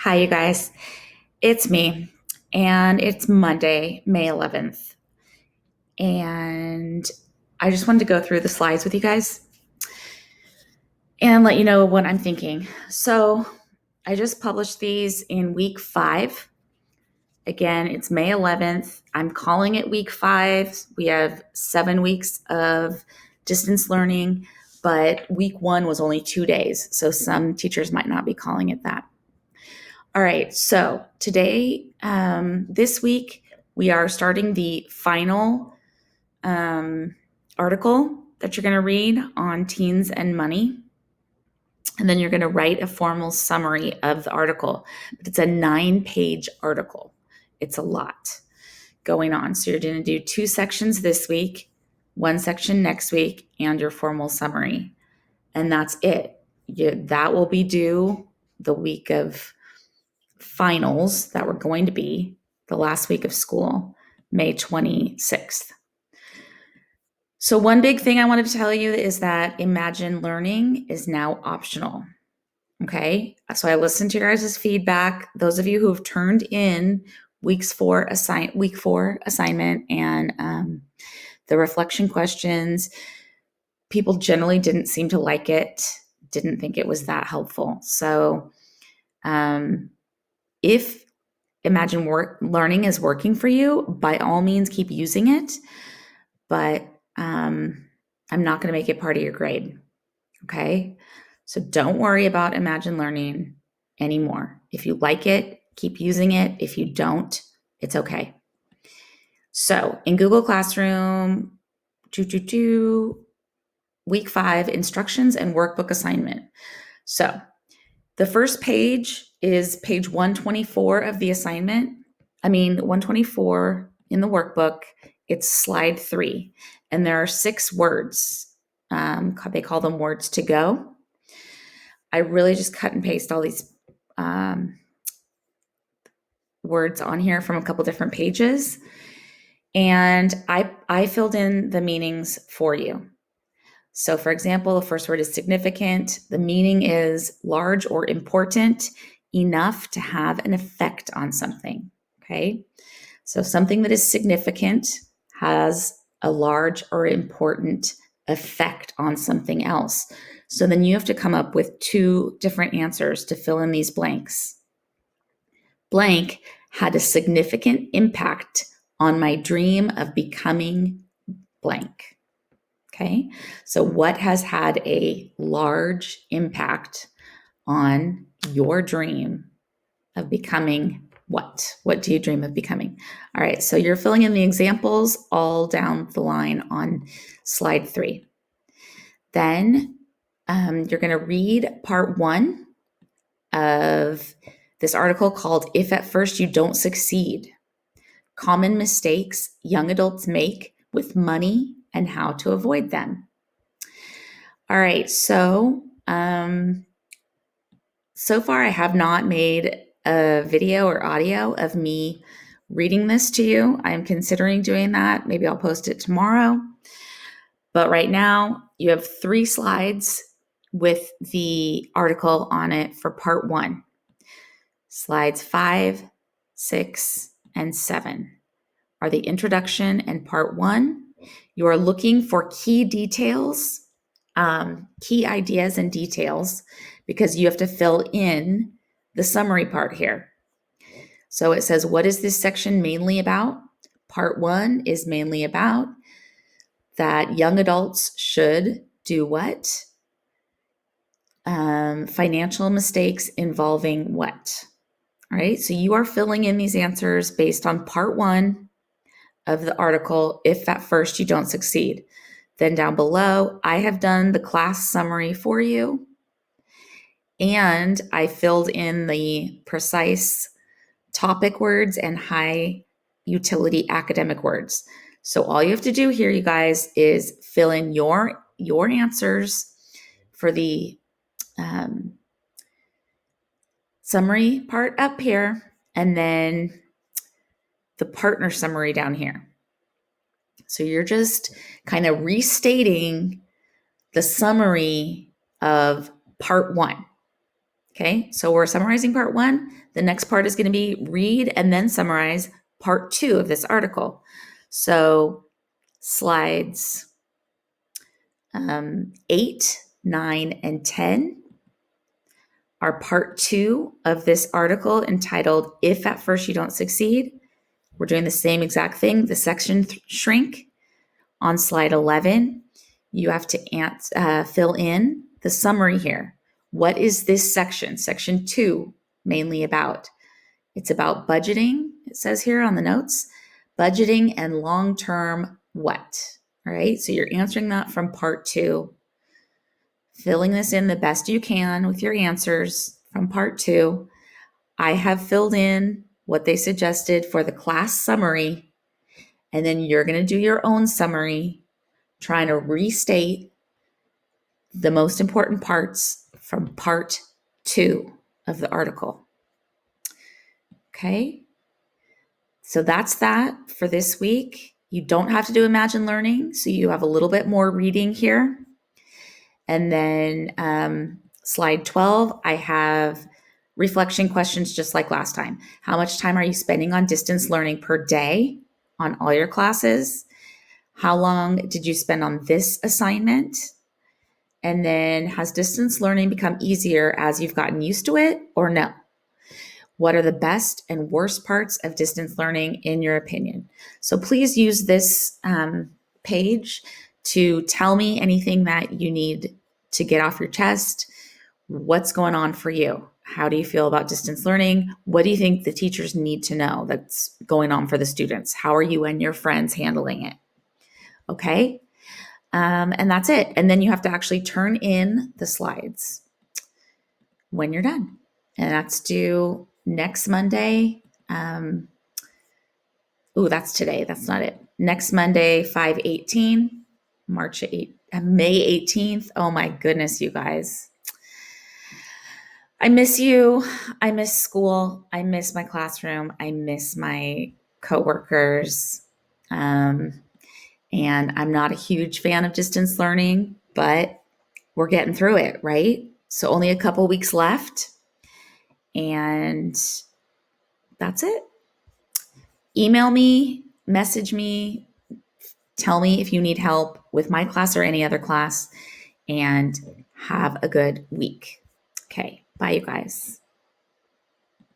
Hi, you guys. It's me, and it's Monday, May 11th. And I just wanted to go through the slides with you guys and let you know what I'm thinking. So, I just published these in week 5. Again, it's May 11th. I'm calling it week 5. We have 7 weeks of distance learning, but week 1 was only 2 days. So, some teachers might not be calling it that. All right, so today, this week, we are starting the final article that you're going to read on teens and money. And then you're going to write a formal summary of the article. But it's a 9-page article. It's a lot going on. So you're going to do 2 sections this week, 1 section next week, and your formal summary. And that's it. That will be due the week of finals that were going to be the last week of school, May 26th. So one big thing I wanted to tell you is that Imagine Learning is now optional. Okay, so I listened to your guys' feedback. Those of you who have turned in week 4 assignment and the reflection questions, people generally didn't seem to like it, didn't think it was that helpful. So if Imagine Learning is working for you, by all means, keep using it. But I'm not going to make it part of your grade. Okay. So don't worry about Imagine Learning anymore. If you like it, keep using it. If you don't, it's okay. So in Google Classroom, week 5, instructions and workbook assignment. So the first page is page 124 of the assignment. 124 in the workbook. It's slide 3. And there are 6 words. They call them words to go. I really just cut and paste all these words on here from a couple different pages. And I filled in the meanings for you. So for example, the first word is significant. The meaning is large or important enough to have an effect on something. Okay. So something that is significant has a large or important effect on something else. So then you have to come up with 2 different answers to fill in these blanks. Blank had a significant impact on my dream of becoming blank. Okay, so what has had a large impact on your dream of becoming what? What do you dream of becoming? All right, so you're filling in the examples all down the line on slide 3. Then you're going to read part 1 of this article called If at First You Don't Succeed, Common Mistakes Young Adults Make with Money and How to Avoid Them. All right, so far I have not made a video or audio of me reading this to you. I'm considering doing that. Maybe I'll post it tomorrow. But right now, you have 3 slides with the article on it for part 1. Slides 5, 6, and 7 are the introduction and part 1. You are looking for key details, key ideas and details, because you have to fill in the summary part here. So it says, what is this section mainly about? Part 1 is mainly about that young adults should do what? Financial mistakes involving what? All right, so you are filling in these answers based on part 1 of the article, If at First You Don't Succeed. Then down below, I have done the class summary for you, and I filled in the precise topic words and high utility academic words. So all you have to do here, you guys, is fill in your answers for the summary part up here, and then the partner summary down here. So you're just kind of restating the summary of part 1. Okay, so we're summarizing part 1. The next part is going to be read and then summarize part 2 of this article. So slides 8, 9, and 10 are part 2 of this article entitled If at First You Don't Succeed. We're doing the same exact thing, the section shrink. On slide 11, you have to fill in the summary here. What is this section, section 2, mainly about? It's about budgeting, it says here on the notes, budgeting and long-term what? All right, so you're answering that from part 2, filling this in the best you can with your answers from part 2. I have filled in what they suggested for the class summary, and then you're going to do your own summary, trying to restate the most important parts from part 2 of the article. Okay, so that's that for this week. You don't have to do Imagine Learning, so you have a little bit more reading here. And then slide 12, I have reflection questions just like last time. How much time are you spending on distance learning per day on all your classes? How long did you spend on this assignment? And then, has distance learning become easier as you've gotten used to it or no? What are the best and worst parts of distance learning in your opinion? So please use this page to tell me anything that you need to get off your chest. What's going on for you? How do you feel about distance learning? What do you think the teachers need to know that's going on for the students? How are you and your friends handling it? Okay. And that's it. And then you have to actually turn in the slides when you're done. And that's due next Monday. That's today. That's not it. Next Monday, 5/18, May 18th. Oh my goodness, you guys. I miss you. I miss school. I miss my classroom. I miss my coworkers. And I'm not a huge fan of distance learning, but we're getting through it, right? So only a couple weeks left. And that's it. Email me, message me, tell me if you need help with my class or any other class, and have a good week. Okay, bye, you guys.